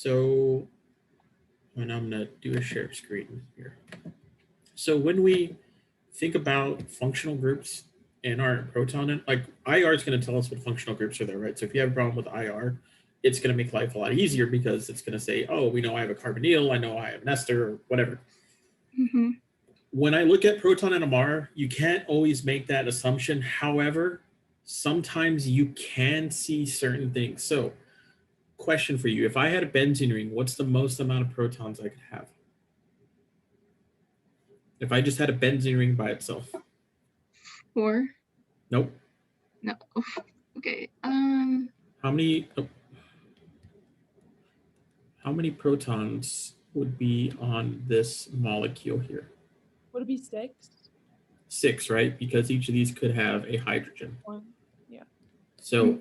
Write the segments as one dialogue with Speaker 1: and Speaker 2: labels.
Speaker 1: So, and I'm gonna do a share screen here. So when we think about functional groups in our proton, and like IR is going to tell us what functional groups are there, right? So if you have a problem with IR, it's going to make life a lot easier because it's going to say, oh, we know I have a carbonyl, I know I have an ester, or whatever.
Speaker 2: Mm-hmm.
Speaker 1: When I look at proton NMR, you can't always make that assumption. However, sometimes you can see certain things. So, question for you: if I had a benzene ring, what's the most amount of protons I could have? If I just had a benzene ring by itself?
Speaker 2: 4.
Speaker 1: Nope.
Speaker 2: No. Okay.
Speaker 1: How many? Oh, how many protons would be on this molecule here?
Speaker 3: Would it be 6?
Speaker 1: 6, right? Because each of these could have a hydrogen.
Speaker 3: 1. Yeah.
Speaker 1: So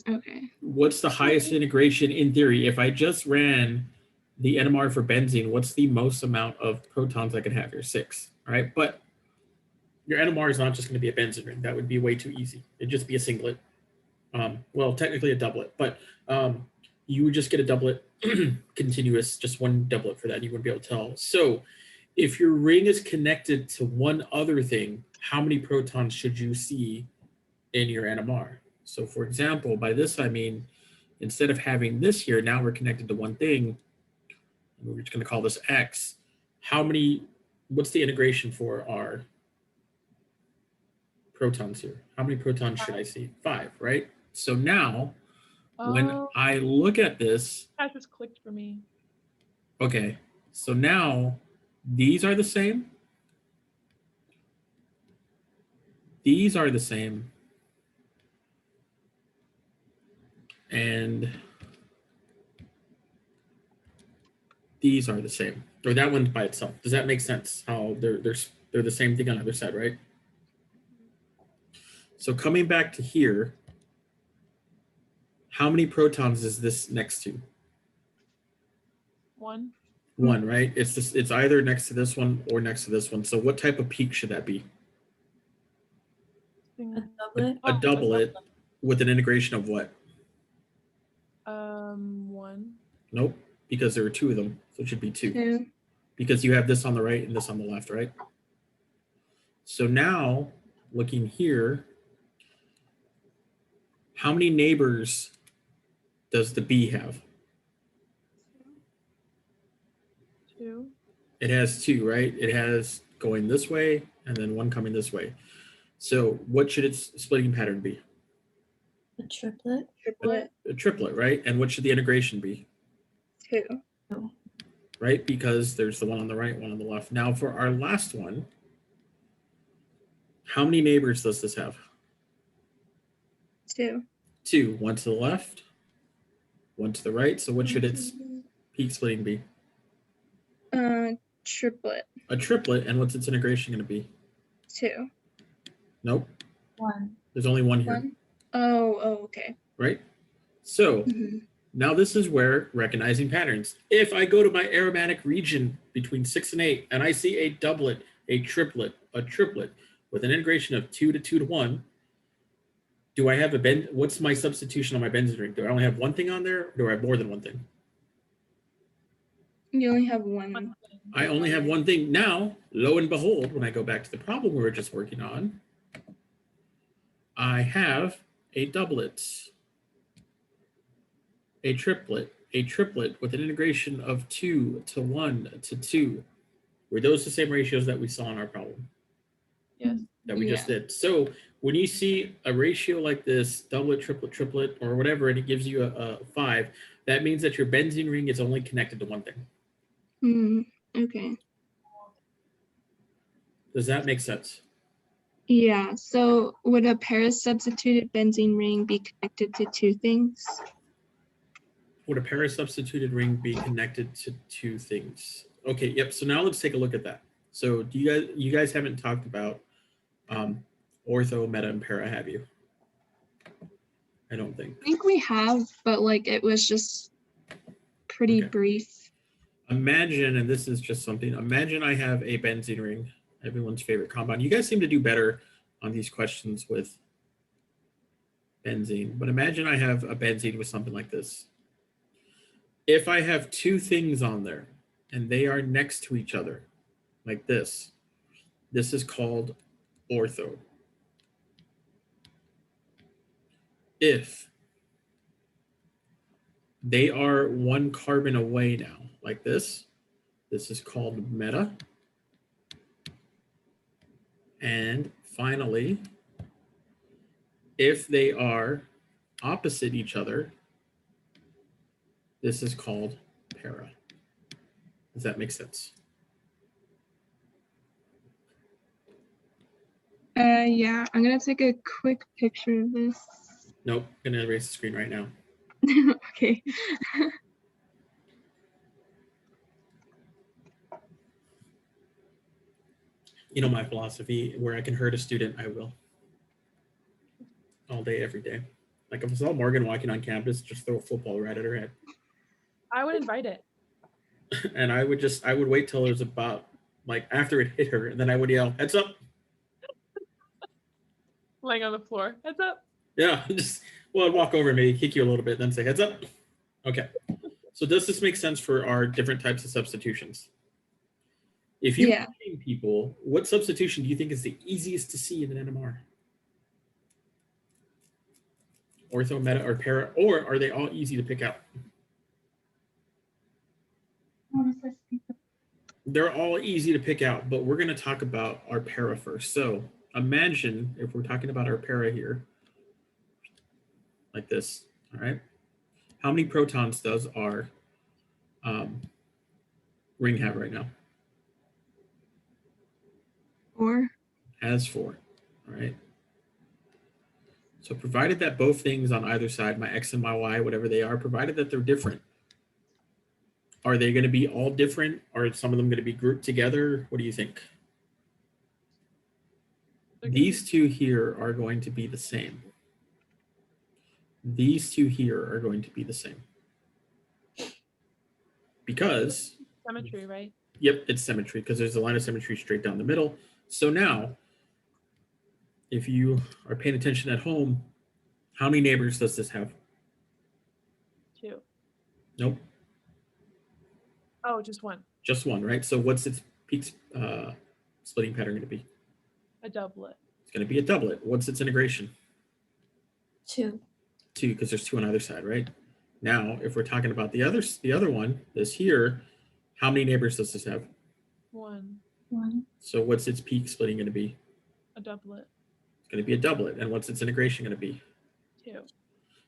Speaker 2: okay.
Speaker 1: what's the highest integration in theory? If I just ran the NMR for benzene, what's the most amount of protons I could have here? 6, right? But your NMR is not just going to be a benzene ring. That would be way too easy. It'd just be a singlet. Well, technically a doublet, but you would just get a doublet continuous, just one doublet for that. You wouldn't be able to tell. So if your ring is connected to one other thing, how many protons should you see in your NMR? So for example, by this, I mean, instead of having this here, now we're connected to one thing. We're just going to call this X. What's the integration for our protons here? How many protons should I see? 5, right? So now, when I look at this,
Speaker 3: that just clicked for me.
Speaker 1: Okay, so now these are the same. These are the same. And these are the same. Or that one's by itself. Does that make sense? How they're the same thing on the other side, right? So coming back to here, how many protons is this next to?
Speaker 3: 1.
Speaker 1: 1, right? It's either next to this one or next to this one. So what type of peak should that be?
Speaker 3: A
Speaker 4: doublet?
Speaker 1: A doublet with an integration of what?
Speaker 3: 1.
Speaker 1: Nope, because there are 2 of them, so it should be 2.
Speaker 2: 2.
Speaker 1: Because you have this on the right and this on the left, right? So now, looking here, how many neighbors does the B have?
Speaker 3: 2.
Speaker 1: It has 2, right? It has going this way and then one coming this way. So what should its splitting pattern be?
Speaker 4: A triplet?
Speaker 1: A triplet, right? And what should the integration be?
Speaker 2: 2.
Speaker 1: Right? Because there's the one on the right, one on the left. Now for our last one, how many neighbors does this have?
Speaker 2: 2.
Speaker 1: 2. One to the left, one to the right. So what should its peak splitting be?
Speaker 2: Triplet.
Speaker 1: A triplet. And what's its integration going to be?
Speaker 2: 2.
Speaker 1: Nope.
Speaker 4: 1.
Speaker 1: There's only one here.
Speaker 2: 1. Oh, okay.
Speaker 1: Right? So now this is where recognizing patterns. If I go to my aromatic region between 6 and 8, and I see a doublet, a triplet with an integration of 2 to 2 to 1, do I have what's my substitution on my benzene ring? Do I only have one thing on there, or do I have more than one thing?
Speaker 2: You only have one.
Speaker 1: I only have one thing. Now, lo and behold, when I go back to the problem we were just working on, I have a doublet, a triplet with an integration of 2 to 1 to 2. Were those the same ratios that we saw in our problem?
Speaker 3: Yes.
Speaker 1: That we just did. So when you see a ratio like this, doublet, triplet, or whatever, and it gives you a 5, that means that your benzene ring is only connected to one thing.
Speaker 2: Okay.
Speaker 1: Does that make sense?
Speaker 2: Yeah, so would a para-substituted benzene ring be connected to 2 things?
Speaker 1: Would a para-substituted ring be connected to 2 things? Okay, yep. So now let's take a look at that. So do you guys haven't talked about ortho, meta, and para, have you? I don't think.
Speaker 2: I think we have, but like it was just pretty brief.
Speaker 1: Imagine, and this is just something, imagine I have a benzene ring, everyone's favorite compound. You guys seem to do better on these questions with benzene, but imagine I have a benzene with something like this. If I have two things on there and they are next to each other, like this is called ortho. If they are one carbon away now, like this is called meta. And finally, if they are opposite each other, this is called para. Does that make sense?
Speaker 2: Yeah, I'm gonna take a quick picture of this.
Speaker 1: Nope, I'm gonna erase the screen right now.
Speaker 2: Okay.
Speaker 1: You know my philosophy, where I can hurt a student, I will. All day, every day. Like if I saw Morgan walking on campus, just throw a football right at her head.
Speaker 3: I would invite it.
Speaker 1: And I would wait till it was about, like after it hit her, and then I would yell, heads up.
Speaker 3: Laying on the floor. Heads up.
Speaker 1: Yeah, I'd walk over and maybe kick you a little bit, then say heads up. Okay. So does this make sense for our different types of substitutions? If you're asking people, what substitution do you think is the easiest to see in an NMR? Ortho, meta, or para, or are they all easy to pick out? They're all easy to pick out, but we're going to talk about our para first. So imagine if we're talking about our para here, like this, all right? How many protons does our ring have right now?
Speaker 2: 4.
Speaker 1: Has 4, all right? So provided that both things on either side, my X and my Y, whatever they are, provided that they're different, are they going to be all different? Are some of them going to be grouped together? What do you think? These two here are going to be the same. These two here are going to be the same. Because...
Speaker 3: Symmetry, right?
Speaker 1: Yep, it's symmetry because there's a line of symmetry straight down the middle. So now, if you are paying attention at home, how many neighbors does this have?
Speaker 3: 2.
Speaker 1: Nope.
Speaker 3: Oh, just 1.
Speaker 1: Just 1, right? So what's its peak splitting pattern going to be?
Speaker 3: A doublet.
Speaker 1: It's going to be a doublet. What's its integration?
Speaker 4: 2.
Speaker 1: 2, because there's 2 on either side, right? Now, if we're talking about the other one, this here, how many neighbors does this have?
Speaker 3: 1.
Speaker 4: 1.
Speaker 1: So what's its peak splitting going to be?
Speaker 3: A doublet.
Speaker 1: It's going to be a doublet. And what's its integration going to be?
Speaker 3: 2.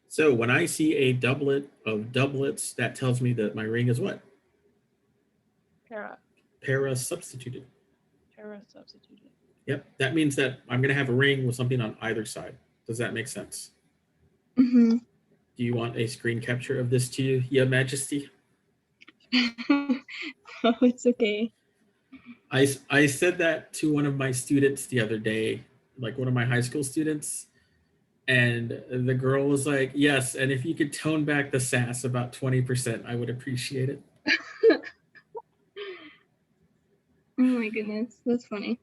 Speaker 1: So when I see a doublet of doublets, that tells me that my ring is what?
Speaker 3: Para.
Speaker 1: Para substituted.
Speaker 3: Para substituted.
Speaker 1: Yep, that means that I'm going to have a ring with something on either side. Does that make sense?
Speaker 2: Mm-hmm.
Speaker 1: Do you want a screen capture of this to you, Your Majesty?
Speaker 2: Oh, it's okay.
Speaker 1: I said that to one of my students the other day, like one of my high school students, and the girl was like, yes, and if you could tone back the sass about 20%, I would appreciate it.
Speaker 2: Oh my goodness, that's funny.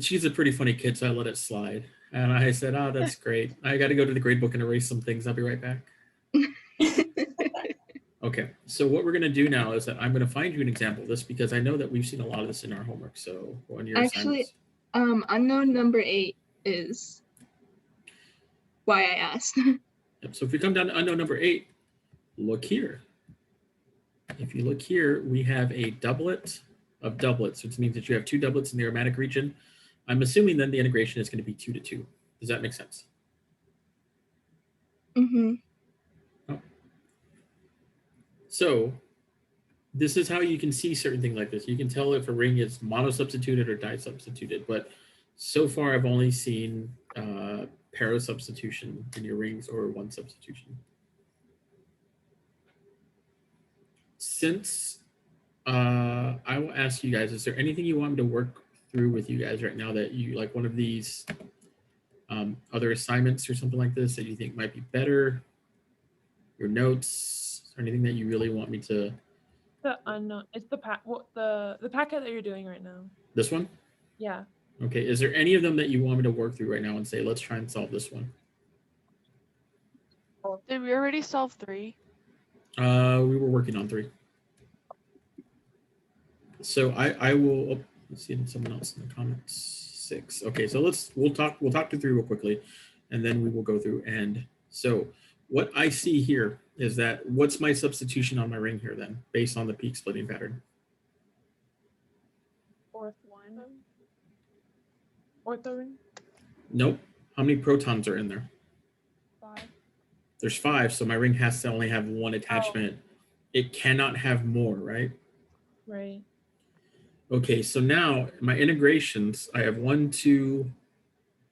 Speaker 1: She's a pretty funny kid, so I let it slide. And I said, oh, that's great. I got to go to the grade book and erase some things. I'll be right back. Okay, so what we're going to do now is that I'm going to find you an example of this because I know that we've seen a lot of this in our homework. So on your
Speaker 2: Actually, unknown number 8 is why I asked.
Speaker 1: Yep, so if we come down to unknown number 8, look here. If you look here, we have a doublet of doublets, which means that you have 2 doublets in the aromatic region. I'm assuming then the integration is going to be 2 to 2. Does that make sense?
Speaker 2: Mm-hmm.
Speaker 1: Oh. So this is how you can see certain things like this. You can tell if a ring is monosubstituted or disubstituted, but so far I've only seen para substitution in your rings or 1 substitution. Since I will ask you guys, is there anything you want me to work through with you guys right now that you like, one of these other assignments or something like this that you think might be better? Your notes, or anything that you really want me to?
Speaker 3: The unknown. It's the the packet that you're doing right now.
Speaker 1: This one?
Speaker 3: Yeah.
Speaker 1: Okay. Is there any of them that you want me to work through right now and say, let's try and solve this one?
Speaker 5: Did we already solve 3?
Speaker 1: We were working on 3. So I will. Oh, let's see someone else in the comments. 6. Okay, so we'll talk to 3 real quickly, and then we will go through. And so what I see here is that what's my substitution on my ring here then, based on the peak splitting pattern?
Speaker 3: Fourth one. Ortho ring.
Speaker 1: Nope. How many protons are in there?
Speaker 3: 5.
Speaker 1: There's 5, so my ring has to only have 1 attachment. It cannot have more, right?
Speaker 3: Right.
Speaker 1: Okay, so now my integrations, I have 1, 2,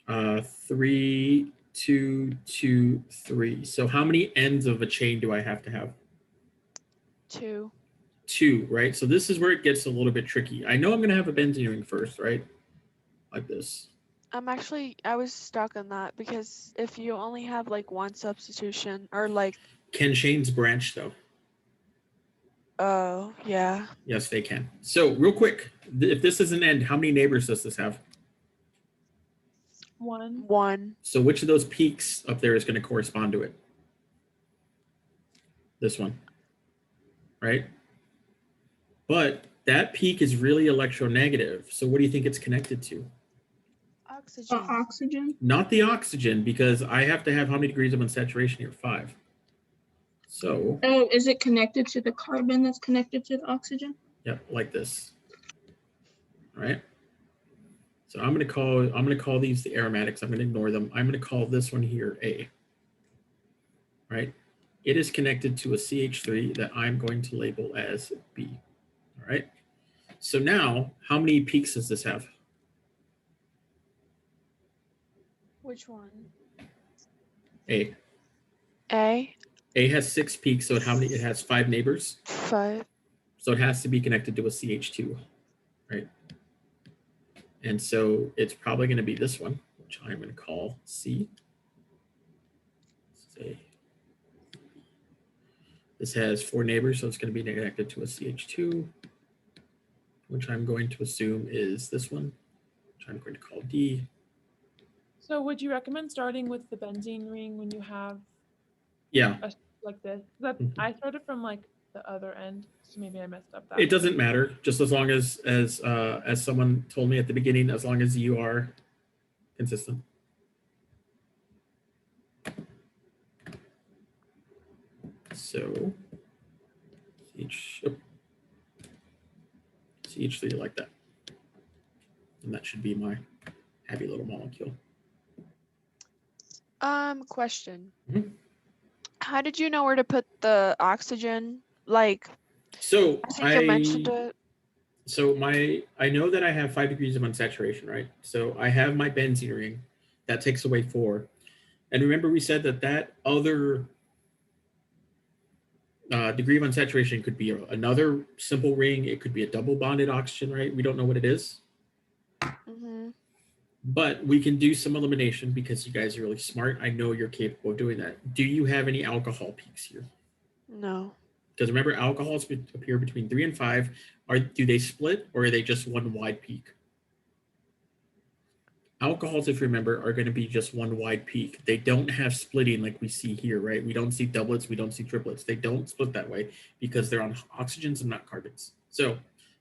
Speaker 1: 3, 2, 2, 3. So how many ends of a chain do I have to have?
Speaker 5: 2.
Speaker 1: 2, right? So this is where it gets a little bit tricky. I know I'm going to have a benzene ring first, right? Like this.
Speaker 5: I was stuck on that because if you only have like 1 substitution or like,
Speaker 1: Can chains branch though?
Speaker 5: oh, yeah.
Speaker 1: Yes, they can. So real quick, if this is an end, how many neighbors does this have?
Speaker 3: 1.
Speaker 5: 1.
Speaker 1: So which of those peaks up there is going to correspond to it? This one, right? But that peak is really electronegative. So what do you think it's connected to?
Speaker 5: Oxygen.
Speaker 2: Oxygen.
Speaker 1: Not the oxygen, because I have to have how many degrees of unsaturation here? 5. So,
Speaker 2: Oh, is it connected to the carbon that's connected to the oxygen?
Speaker 1: yeah, like this. All right. So I'm going to call these the aromatics. I'm going to ignore them. I'm going to call this one here A. Right? It is connected to a CH3 that I'm going to label as B. All right. So now, how many peaks does this have?
Speaker 3: Which one?
Speaker 1: A.
Speaker 5: A.
Speaker 1: A has 6 peaks, so how many? It has 5 neighbors.
Speaker 5: 5.
Speaker 1: So it has to be connected to a CH2, right? And so it's probably going to be this one, which I'm going to call C. Say this has 4 neighbors, so it's going to be connected to a CH2, which I'm going to assume is this one, which I'm going to call D.
Speaker 3: So would you recommend starting with the benzene ring when you have
Speaker 1: Yeah,
Speaker 3: a like this? That I started from like the other end, so maybe I messed up that.
Speaker 1: it doesn't matter, just as long as someone told me at the beginning, as long as you are consistent. So CH3 like that. And that should be my happy little molecule.
Speaker 5: Question.
Speaker 1: Mhm.
Speaker 5: How did you know where to put the oxygen? Like,
Speaker 1: So
Speaker 5: I think you mentioned it.
Speaker 1: So I know that I have 5 degrees of unsaturation, right? So I have my benzene ring that takes away 4. And remember we said that other degree of unsaturation could be another simple ring. It could be a double bonded oxygen, right? We don't know what it is.
Speaker 5: Mm-hmm.
Speaker 1: But we can do some elimination because you guys are really smart. I know you're capable of doing that. Do you have any alcohol peaks here?
Speaker 5: No.
Speaker 1: Because remember, alcohols appear between 3 and 5. Do they split, or are they just one wide peak? Alcohols, if you remember, are going to be just one wide peak. They don't have splitting like we see here, right? We don't see doublets, we don't see triplets. They don't split that way because they're on oxygens and not carbons. So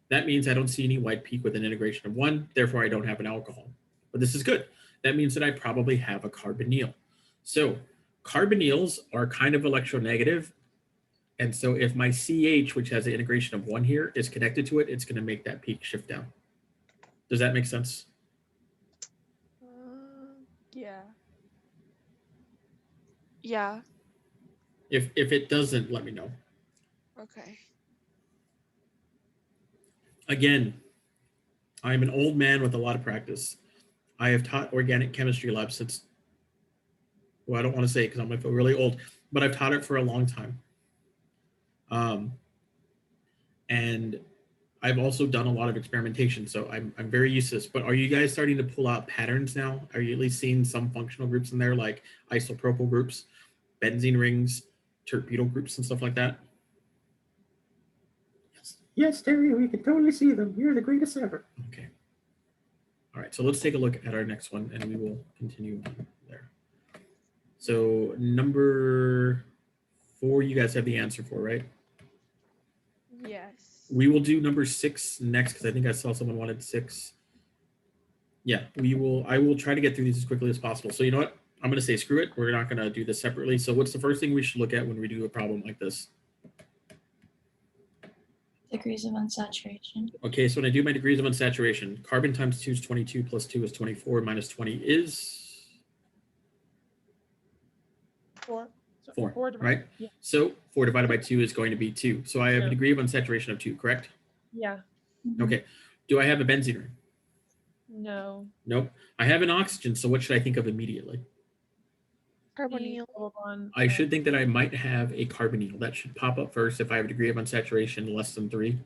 Speaker 1: that means I don't see any wide peak with an integration of 1. Therefore, I don't have an alcohol. But this is good. That means that I probably have a carbonyl. So carbonyls are kind of electronegative. And so if my CH, which has an integration of 1 here, is connected to it, it's going to make that peak shift down. Does that make sense?
Speaker 5: Yeah. Yeah.
Speaker 1: If it doesn't, let me know.
Speaker 5: Okay.
Speaker 1: Again, I'm an old man with a lot of practice. I have taught organic chemistry labs since, well, I don't want to say it because I'm going to feel really old, but I've taught it for a long time. And I've also done a lot of experimentation, so I'm very used to this. But are you guys starting to pull out patterns now? Are you at least seeing some functional groups in there, like isopropyl groups, benzene rings, tertbutyl groups, and stuff like that? Yes, Terry, we can totally see them. You're the greatest ever. Okay. All right, so let's take a look at our next one, and we will continue on there. So number 4 you guys have the answer for, right?
Speaker 5: Yes.
Speaker 1: We will do number 6 next because I think I saw someone wanted 6. Yeah, I will try to get through these as quickly as possible. So you know what? I'm going to say screw it. We're not going to do this separately. So what's the first thing we should look at when we do a problem like this?
Speaker 4: Degrees of unsaturation.
Speaker 1: Okay, so when I do my degrees of unsaturation, carbon times 2 is 22 plus 2 is 24 minus 20 is
Speaker 3: 4. So
Speaker 1: 4,
Speaker 3: 4 divided-
Speaker 1: right?
Speaker 3: Yeah.
Speaker 1: So 4 divided by 2 is going to be 2. So I have a
Speaker 3: Yeah.
Speaker 1: degree of unsaturation of 2, correct?
Speaker 3: Yeah.
Speaker 1: Okay. Do I have a benzene ring?
Speaker 3: No.
Speaker 1: Nope. I have an oxygen, so what should I think of immediately?
Speaker 5: Carbonyl.
Speaker 3: Double bond,
Speaker 1: I should think that I might have a carbonyl. That should pop up first if I have a degree of unsaturation less than 3.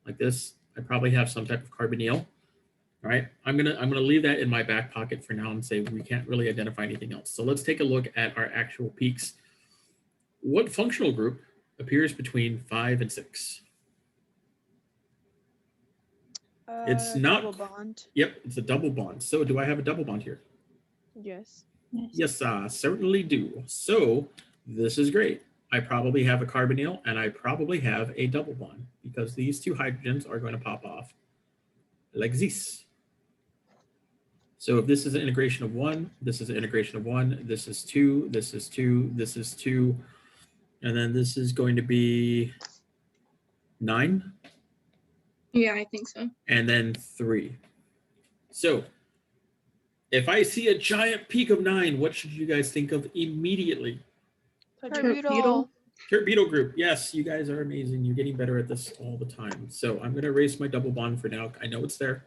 Speaker 1: Like this. I probably have some type of carbonyl. All right. I'm gonna leave that in my back pocket for now and say we can't really identify anything else. So let's take a look at our actual peaks. What functional group appears between 5 and 6? It's not-
Speaker 5: Double bond.
Speaker 1: Yep, it's a double bond. So do I have a double bond here?
Speaker 5: Yes.
Speaker 1: Yes, I certainly do. So this is great. I probably have a carbonyl and I probably have a double bond because these 2 hydrogens are going to pop off like this. So if this is an integration of 1, this is an integration of 1, this is 2, this is 2, this is 2, and then this is going to be 9,
Speaker 2: Yeah, I think so.
Speaker 1: and then 3. So if I see a giant peak of 9, what should you guys think of immediately?
Speaker 5: Terbutyl.
Speaker 1: Terbutyl group. Yes, you guys are amazing. You're getting better at this all the time. So I'm going to erase my double bond for now. I know it's there,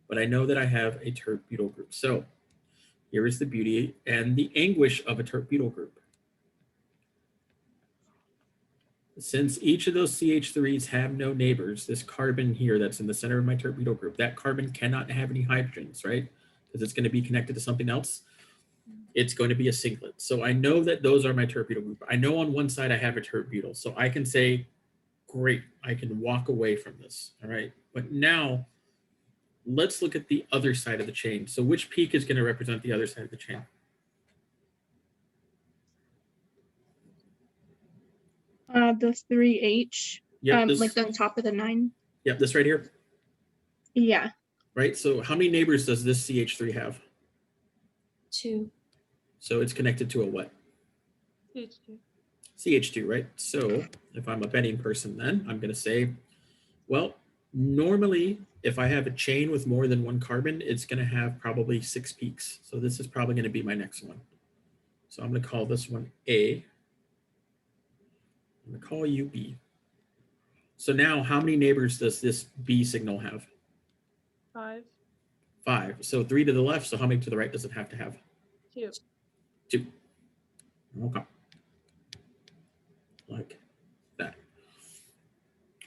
Speaker 1: but I know that I have a terbutyl group. So here is the beauty and the anguish of a terbutyl group. Since each of those CH3s have no neighbors, this carbon here that's in the center of my terbutyl group, that carbon cannot have any hydrogens, right? Because it's going to be connected to something else. It's going to be a singlet. So I know that those are my terbutyl group. I know on one side I have a terbutyl. So I can say, great, I can walk away from this. All right. But now let's look at the other side of the chain. So which peak is going to represent the other side of the chain?
Speaker 2: The 3H,
Speaker 1: Yep, this,
Speaker 2: like on top of the 9.
Speaker 1: yep, this right here.
Speaker 2: Yeah.
Speaker 1: Right. So how many neighbors does this CH3 have?
Speaker 4: 2.
Speaker 1: So it's connected to a what?
Speaker 3: CH2.
Speaker 1: CH2, right? So if I'm a betting person, then I'm going to say, well, normally if I have a chain with more than 1 carbon, it's going to have probably 6 peaks. So this is probably going to be my next one. So I'm going to call this one A. I'm going to call you B. So now how many neighbors does this B signal have?
Speaker 3: 5.
Speaker 1: 5. So 3 to the left. So how many to the right does it have to have?
Speaker 3: 2.
Speaker 1: 2. Okay. Like that.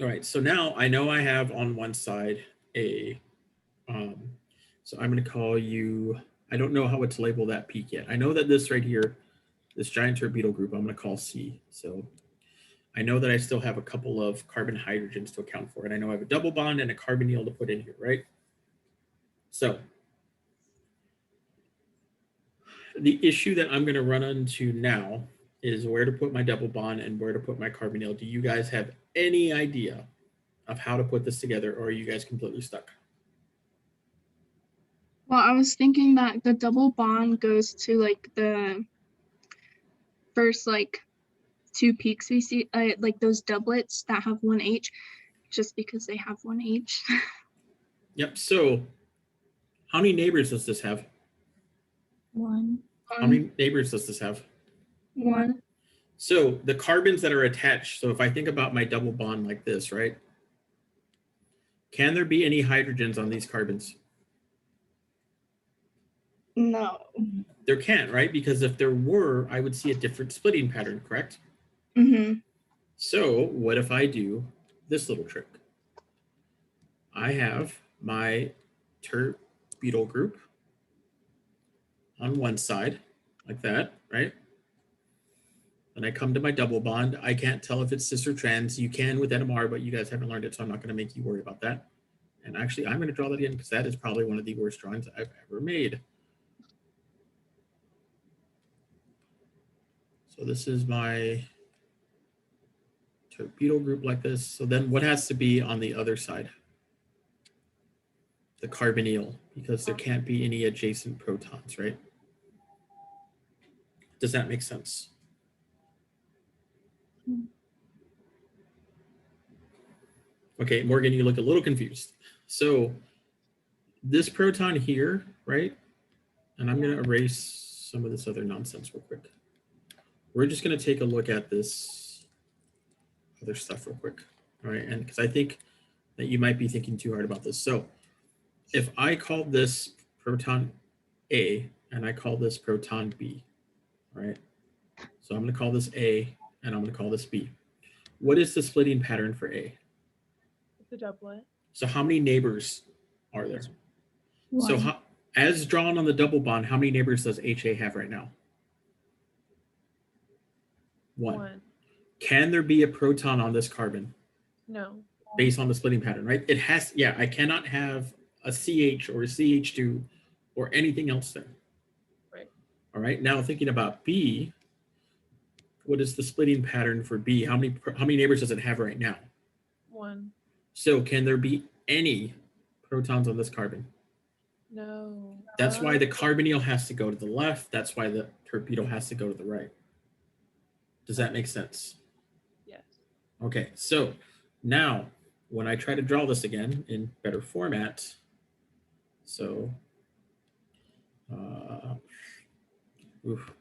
Speaker 1: All right. So now I know I have on one side a, so I'm going to call you, I don't know how to label that peak yet. I know that this right here, this giant terbutyl group, I'm going to call C. So I know that I still have a couple of carbon hydrogens to account for. And I know I have a double bond and a carbonyl to put in here, right? So the issue that I'm going to run into now is where to put my double bond and where to put my carbonyl. Do you guys have any idea of how to put this together, or are you guys completely stuck?
Speaker 2: Well, I was thinking that the double bond goes to like the first like 2 peaks we see, like those doublets that have 1 H, just because they have 1 H.
Speaker 1: Yep. So how many neighbors does this have?
Speaker 4: 1.
Speaker 1: How many neighbors does this have?
Speaker 2: 1.
Speaker 1: So the carbons that are attached, so if I think about my double bond like this, right? Can there be any hydrogens on these carbons?
Speaker 2: No.
Speaker 1: There can't, right? Because if there were, I would see a different splitting pattern, correct?
Speaker 2: Mm-hmm.
Speaker 1: So what if I do this little trick? I have my terbutyl group on one side, like that, right? Then I come to my double bond. I can't tell if it's cis or trans. You can with NMR, but you guys haven't learned it, so I'm not going to make you worry about that. And actually, I'm going to draw that in because that is probably one of the worst drawings I've ever made. So So this is my torpedo group like this. So then what has to be on the other side? The carbonyl, because there can't be any adjacent protons, right? Does that make sense? Okay, Morgan, you look a little confused. So this proton here, right? And I'm going to erase some of this other nonsense real quick. We're just going to take a look at this other stuff real quick. All right, and because I think that you might be thinking too hard about this. So if I call this proton A and I call this proton B, all right? So I'm going to call this A and I'm going to call this B. What is the splitting pattern for A?
Speaker 3: It's a doublet.
Speaker 1: So how many neighbors are there? So
Speaker 4: One.
Speaker 1: as drawn on the double bond, how many neighbors does HA have right now? One. Can there be a proton on this carbon
Speaker 3: No.
Speaker 1: based on the splitting pattern, right? It has, yeah, I cannot have a CH or a CH2 or anything else there.
Speaker 3: Right.
Speaker 1: All right, now thinking about B, what is the splitting pattern for B? How many neighbors does it have right now?
Speaker 3: One.
Speaker 1: So can there be any protons on this carbon?
Speaker 3: No.
Speaker 1: That's why the carbonyl has to go to the left. That's why the torpedo has to go to the right. Does that make sense?
Speaker 3: Yes.
Speaker 1: Okay, so now when I try to draw this again in better format, so, oof.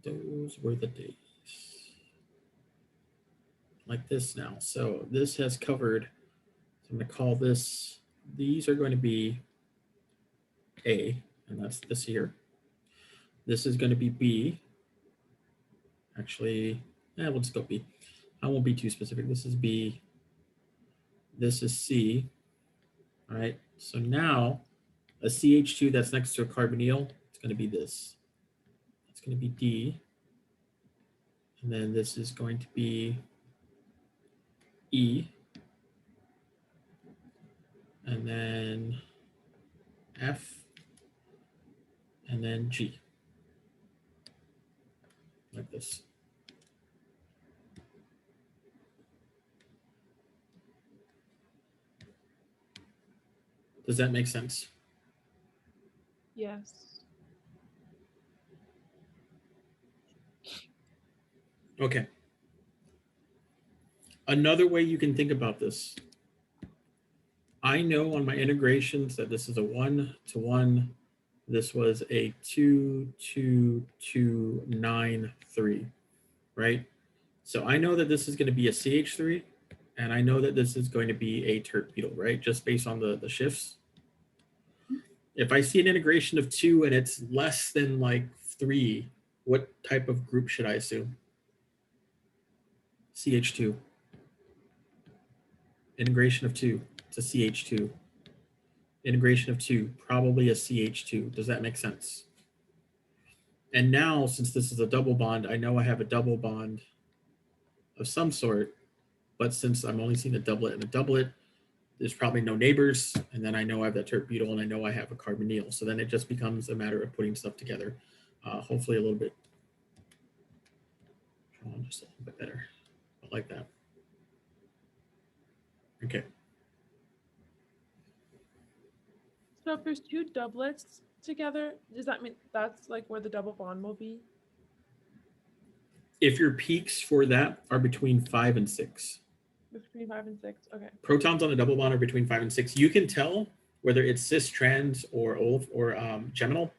Speaker 1: Those were the days. Like this now. So this has covered, so I'm going to call this, these are going to be A, and that's this here. This is going to be B. Actually, yeah, we'll just go B. I won't be too specific. This is B. This is C. All right. So now a CH2 that's next to a carbonyl, it's going to be this. It's going to be D. And then this is going to be E. And then F. And then G. Like this. Does that make sense?
Speaker 3: Yes.
Speaker 1: Okay. Another way you can think about this, I know on my integrations that this is a 1-to-1. This was a 2-2-2-9-3, right? So I know that this is going to be a CH3, and I know that this is going to be a torpedo, right? Just based on the shifts. If I see an integration of 2 and it's less than like 3, what type of group should I assume? CH2. Integration of 2, it's a CH2. Integration of 2, probably a CH2. Does that make sense? And now, since this is a double bond, I know I have a double bond of some sort, but since I'm only seeing a doublet and a doublet, there's probably no neighbors, and then I know I have that torpedo, and I know I have a carbonyl. So then it just becomes a matter of putting stuff together, hopefully a little bit, just a little bit better, but like that. Okay.
Speaker 3: So if there's two doublets together, does that mean that's like where the double bond will be?
Speaker 1: If your peaks for that are between 5 and 6.
Speaker 3: Between 5 and 6. Okay.
Speaker 1: Protons on the double bond are between 5 and 6. You can tell whether it's cis, trans, or geminal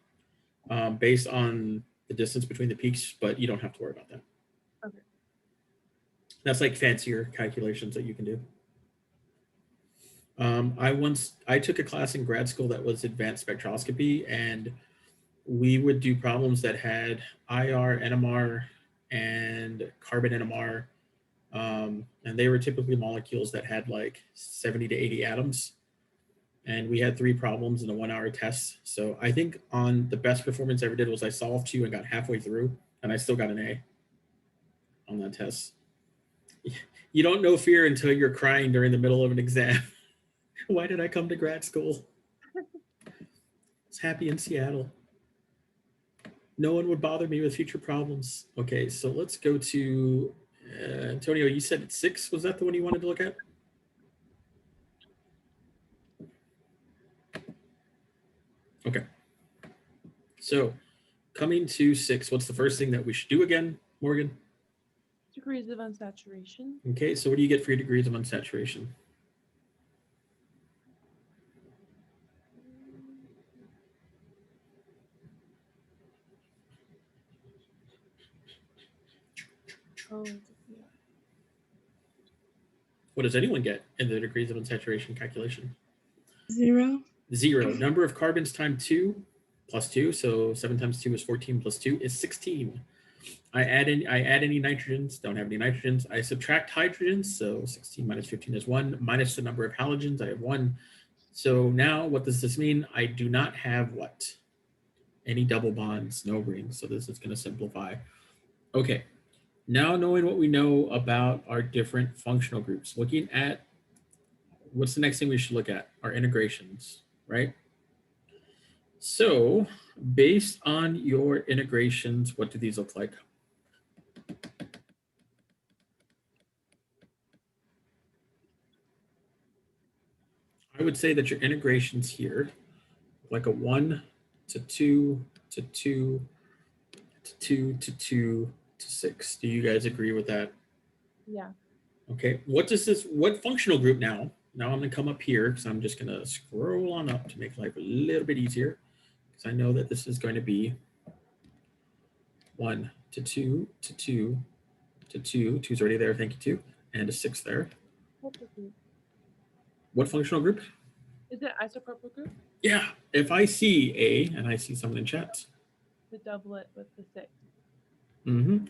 Speaker 1: based on the distance between the peaks, but you don't have to worry about that.
Speaker 3: Okay.
Speaker 1: That's like fancier calculations that you can do. I took a class in grad school that was advanced spectroscopy, and we would do problems that had IR, NMR, and carbon NMR. And they were typically molecules that had like 70 to 80 atoms. And we had 3 problems in a 1-hour test. So I think on the best performance I ever did was I solved 2 and got halfway through, and I still got an A on that test. You don't know fear until you're crying during the middle of an exam. Why did I come to grad school? I was happy in Seattle. No one would bother me with future problems. Okay, so let's go to Antonio. You said it's 6. Was that the one you wanted to look at? Okay. So coming to 6, what's the first thing that we should do again, Morgan?
Speaker 3: Degrees of unsaturation.
Speaker 1: Okay, so what do you get for your degrees of unsaturation?
Speaker 3: Oh, yeah.
Speaker 1: What does anyone get in the degrees of unsaturation calculation?
Speaker 2: 0.
Speaker 1: 0. Number of carbons times 2 plus 2. So 7 times 2 is 14 plus 2 is 16. I add any nitrogens, don't have any nitrogens. I subtract hydrogens, so 16 minus 15 is 1, minus the number of halogens, I have 1. So now what does this mean? I do not have what? Any double bonds, no rings. So this is going to simplify. Okay, now knowing what we know about our different functional groups, looking at what's the next thing we should look at? Our integrations, right? So based on your integrations, what do these look like? I would say that your integrations here, like a 1 to 2 to 2 to 2 to 2 to 6. Do you guys agree with that?
Speaker 3: Yeah.
Speaker 1: Okay, what functional group now? Now I'm gonna come up here because I'm just gonna scroll on up to make life a little bit easier. Because I know that this is going to be 1 to 2 to 2 to 2. 2's already there, thank you, 2. And a 6 there. What functional group?
Speaker 3: Is it isopropyl group?
Speaker 1: Yeah, if I see A, and I see someone in chat.
Speaker 3: The doublet with the 6.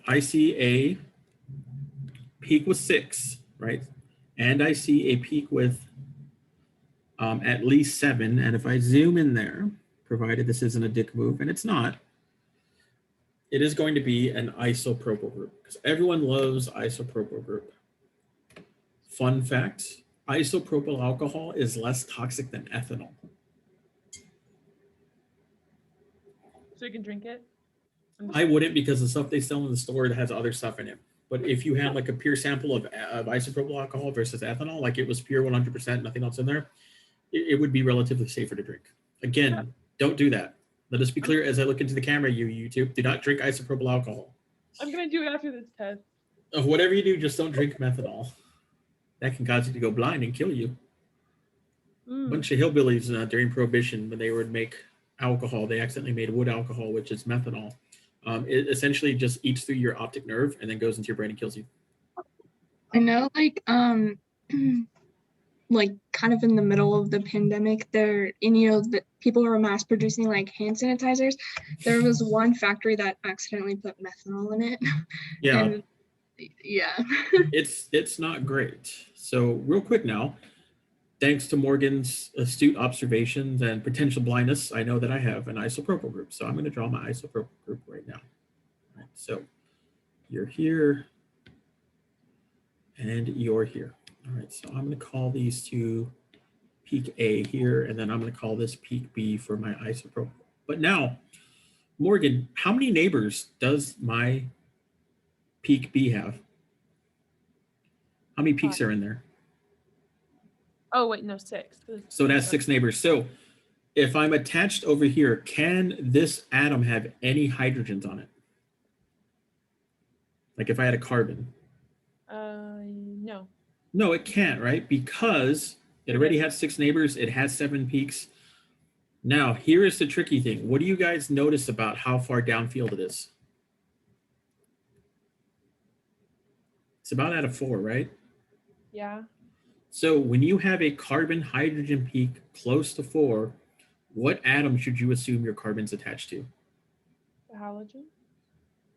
Speaker 1: I see a peak with 6, right? And I see a peak with at least 7. And if I zoom in there, provided this isn't a dick move, and it's not, it is going to be an isopropyl group because everyone loves isopropyl group. Fun fact, isopropyl alcohol is less toxic than ethanol.
Speaker 3: So you can drink it?
Speaker 1: I wouldn't because the stuff they sell in the store has other stuff in it. But if you had like a pure sample of isopropyl alcohol versus ethanol, like it was pure 100%, nothing else in there, it would be relatively safer to drink. Again, don't do that. Let us be clear as I look into the camera, you YouTube, do not drink isopropyl alcohol.
Speaker 3: I'm going to do it after this test.
Speaker 1: Whatever you do, just don't drink methanol. That can cause you to go blind and kill you. A bunch of hillbillies during Prohibition, when they would make alcohol, they accidentally made wood alcohol, which is methanol. It essentially just eats through your optic nerve and then goes into your brain and kills you.
Speaker 2: I know, like, like kind of in the middle of the pandemic there, and you know, the people were mass producing like hand sanitizers. There was one factory that accidentally put methanol in it.
Speaker 1: Yeah.
Speaker 2: And yeah.
Speaker 1: It's not great. So real quick now, thanks to Morgan's astute observations and potential blindness, I know that I have an isopropyl group. So I'm going to draw my isopropyl group right now. All right, so you're here and you're here. All right, so I'm going to call these two peak A here, and then I'm going to call this peak B for my isopropyl. But now, Morgan, how many neighbors does my peak B have? How many peaks are in there?
Speaker 3: Oh, wait, no, 6.
Speaker 1: So it has 6 neighbors. So if I'm attached over here, can this atom have any hydrogens on it? Like if I had a carbon?
Speaker 3: No.
Speaker 1: No, it can't, right? Because it already has 6 neighbors. It has 7 peaks. Now, here is the tricky thing. What do you guys notice about how far downfield it is? It's about at a 4, right?
Speaker 3: Yeah.
Speaker 1: So when you have a carbon hydrogen peak close to 4, what atom should you assume your carbon's attached to?
Speaker 3: The halogen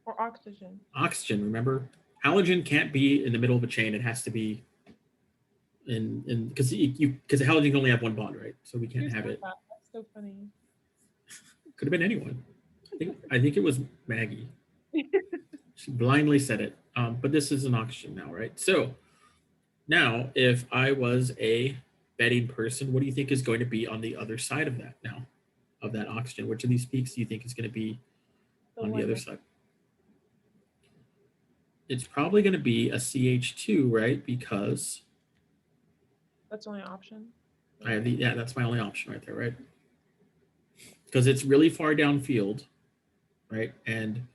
Speaker 3: or oxygen?
Speaker 1: Oxygen, remember? Halogen can't be in the middle of a chain. It has to be in because the halogen can only have 1 bond, right? So we can't have it.
Speaker 3: That's so funny.
Speaker 1: Could have been anyone. I think it was Maggie. She blindly said it. But this is an oxygen now, right? So now if I was a betting person, what do you think is going to be on the other side of that now, of that oxygen? Which of these peaks do you think is going to be on the
Speaker 3: one
Speaker 1: other
Speaker 3: next-
Speaker 1: side? It's probably going to be a CH2, right? Because
Speaker 3: That's the only option.
Speaker 1: I have yeah, that's my only option right there, right? Because it's really far downfield, right? And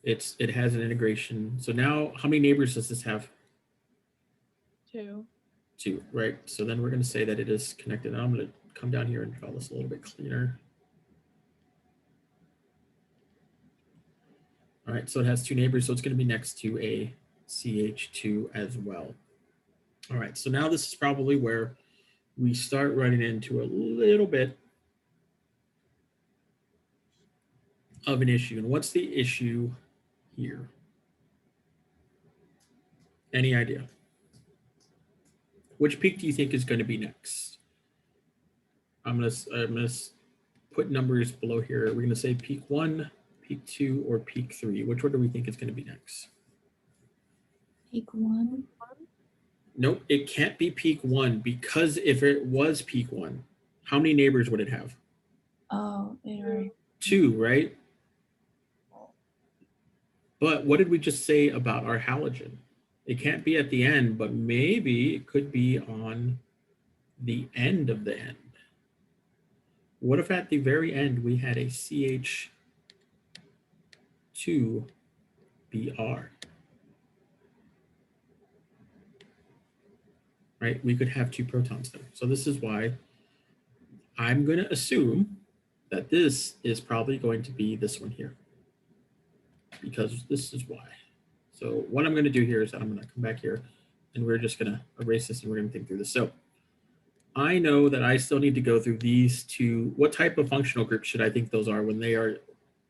Speaker 1: it has an integration. So now how many neighbors does this have?
Speaker 3: 2.
Speaker 1: 2, right? So then we're going to say that it is connected. Now I'm going to come down here and draw this a little bit cleaner. All right, so it has 2 neighbors, so it's going to be next to a CH2 as well. All right, so now this is probably where we start running into a little bit of an issue. And what's the issue here? Any idea? Which peak do you think is going to be next? I'm gonna put numbers below here. We're gonna say peak 1, peak 2, or peak 3. Which one do we think is going to be next?
Speaker 4: Peak 1.
Speaker 1: Nope, it can't be peak 1, because if it was peak 1, how many neighbors would it have?
Speaker 4: Oh, it already.
Speaker 1: 2, right? But what did we just say about our halogen? It can't be at the end, but maybe it could be on the end of the end. What if at the very end we had a CH2Br? Right? We could have 2 protons there. So this is why I'm going to assume that this is probably going to be this one here, because this is why. So what I'm going to do here is that I'm going to come back here and we're just going to erase this and we're going to think through this. So I know that I still need to go through these 2. What type of functional groups should I think those are when they are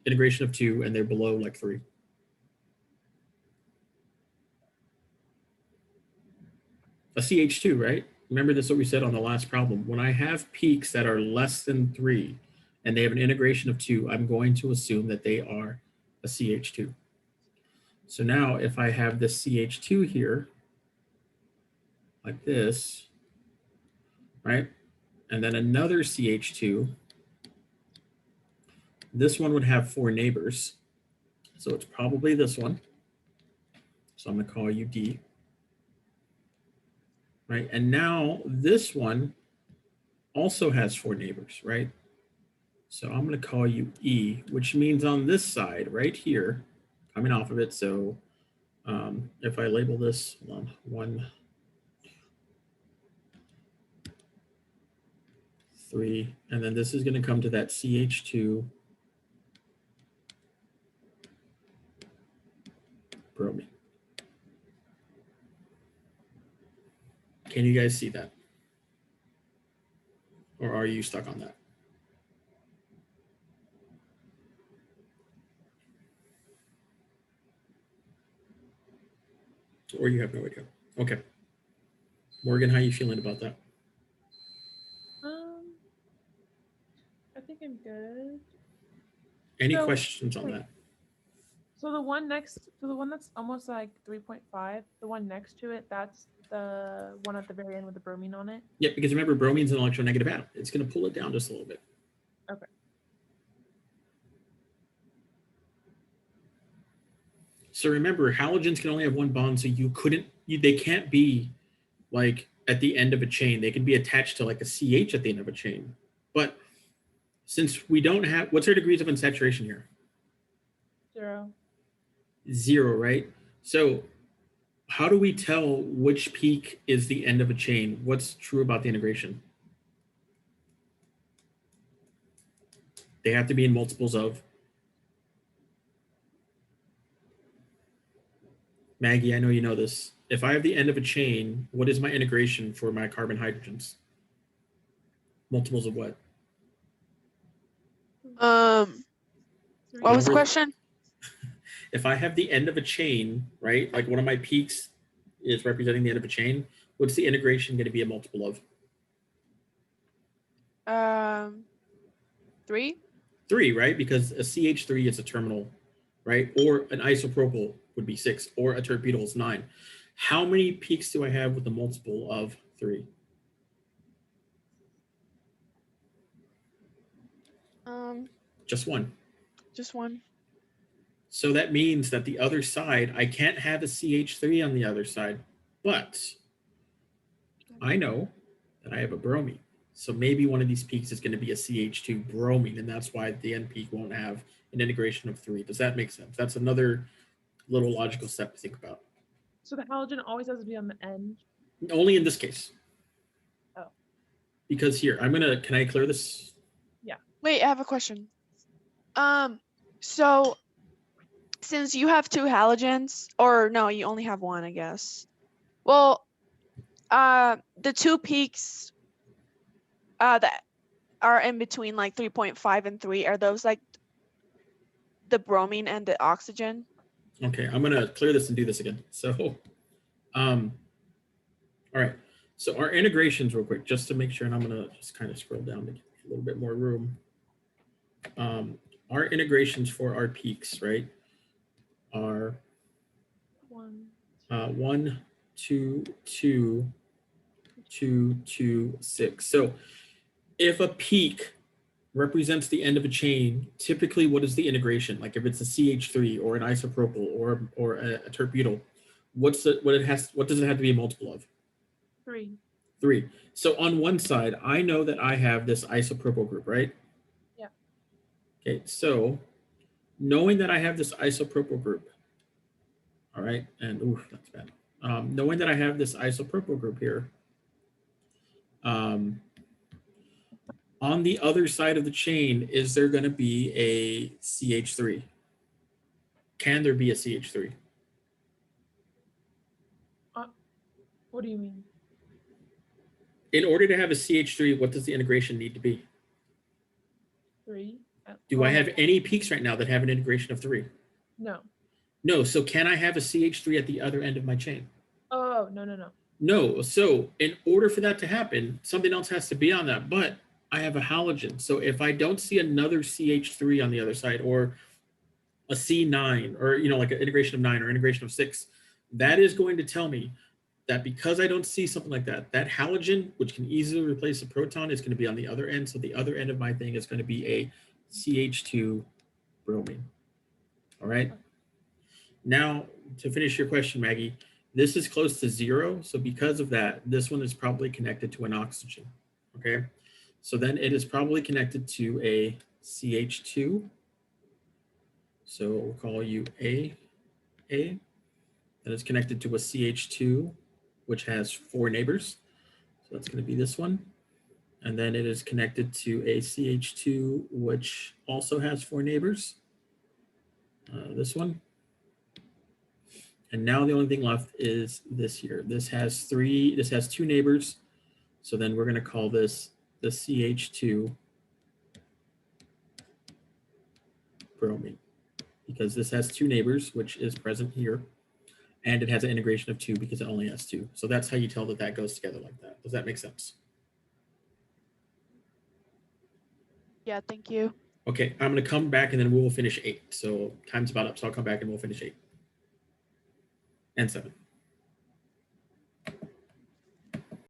Speaker 1: integration of 2 and they're below like 3? A CH2, right? Remember this is what we said on the last problem. When I have peaks that are less than 3 and they have an integration of 2, I'm going to assume that they are a CH2. So now if I have this CH2 here, like this, right? And then another CH2, this one would have 4 neighbors. So it's probably this one. So I'm going to call you D. Right? And now this one also has 4 neighbors, right? So I'm going to call you E, which means on this side right here, coming off of it. So if I label this, hold on, 1, 3, and then this is going to come to that CH2 bromine. Can you guys see that? Or are you stuck on that? Or you have no idea? Okay. Morgan, how are you feeling about that?
Speaker 3: I think I'm good.
Speaker 1: Any
Speaker 3: So,
Speaker 1: questions on
Speaker 3: wait.
Speaker 1: that?
Speaker 3: So the one next, so the one that's almost like 3.5, the one next to it, that's the one at the very end with the bromine on it.
Speaker 1: Yeah, because remember, bromine's an electronegative atom. It's going to pull it down just a little bit.
Speaker 3: Okay.
Speaker 1: So remember, halogens can only have 1 bond, so they can't be like at the end of a chain. They can be attached to like a CH at the end of a chain. But since we don't have, what's our degrees of unsaturation here?
Speaker 3: 0.
Speaker 1: 0, right? So how do we tell which peak is the end of a chain? What's true about the integration? They have to be in multiples of. Maggie, I know you know this. If I have the end of a chain, what is my integration for my carbon hydrogens? Multiples of what?
Speaker 5: What was the
Speaker 1: Over-
Speaker 5: question?
Speaker 1: If I have the end of a chain, right? Like one of my peaks is representing the end of a chain, what's the integration going to be a multiple of?
Speaker 5: 3.
Speaker 1: 3, right? Because a CH3 is a terminal, right? Or an isopropyl would be 6, or a terpidyl is 9. How many peaks do I have with a multiple of 3? Just one.
Speaker 5: Just one.
Speaker 1: So that means that the other side, I can't have a CH3 on the other side, but I know that I have a bromine. So maybe one of these peaks is going to be a CH2 bromine, and that's why the N peak won't have an integration of 3. Does that make sense? That's another little logical step to think about.
Speaker 3: So the halogen always has to be on the end.
Speaker 1: Only in this case.
Speaker 3: Oh.
Speaker 1: Because here, can I clear this?
Speaker 5: Wait, I have a question. So since you have 2 halogens, or no, you only have 1, I guess. Well, the 2 peaks that are in between like 3.5 and 3, are those like the bromine and the oxygen?
Speaker 1: Okay, I'm gonna clear this and do this again. So, all right. So our integrations real quick, just to make sure, and I'm gonna just kind of scroll down to get a little bit more room. Our integrations for our peaks, right, are
Speaker 3: 1,
Speaker 1: 1, 2, 2, 2, 2, 6. So if a peak represents the end of a chain, typically what is the integration? Like if it's a CH3 or an isopropyl or a terbutyl, what does it have to be a multiple of?
Speaker 3: 3.
Speaker 1: 3. So on one side, I know that I have this isopropyl group, right?
Speaker 3: Yeah.
Speaker 1: Okay, so knowing that I have this isopropyl group, all right, and ooh, that's bad. Knowing that I have this isopropyl group here, on the other side of the chain, is there going to be a CH3? Can there be a CH3?
Speaker 3: What do you mean?
Speaker 1: In order to have a CH3, what does the integration need to be?
Speaker 3: 3.
Speaker 1: Do I have any peaks right now that have an integration of 3?
Speaker 3: No.
Speaker 1: No. So can I have a CH3 at the other end of my chain?
Speaker 3: Oh, no.
Speaker 1: No. So in order for that to happen, something else has to be on that. But I have a halogen. So if I don't see another CH3 on the other side, or a C9, or like an integration of 9 or integration of 6, that is going to tell me that because I don't see something like that, that halogen, which can easily replace a proton, is going to be on the other end. So the other end of my thing is going to be a CH2 bromine. All right. Now, to finish your question, Maggie, this is close to 0. So because of that, this one is probably connected to an oxygen. Okay. So then it is probably connected to a CH2. So we'll call you A. That is connected to a CH2, which has 4 neighbors. So that's going to be this one. And then it is connected to a CH2, which also has 4 neighbors. This one. And now the only thing left is this here. This has 2 neighbors. So then we're going to call this the CH2 bromine, because this has 2 neighbors, which is present here. And it has an integration of 2 because it only has 2. So that's how you tell that goes together like that. Does that make sense?
Speaker 5: Yeah, thank you.
Speaker 1: Okay, I'm going to come back and then we'll finish 8. So time's about up. So I'll come back and we'll finish 8 and 7.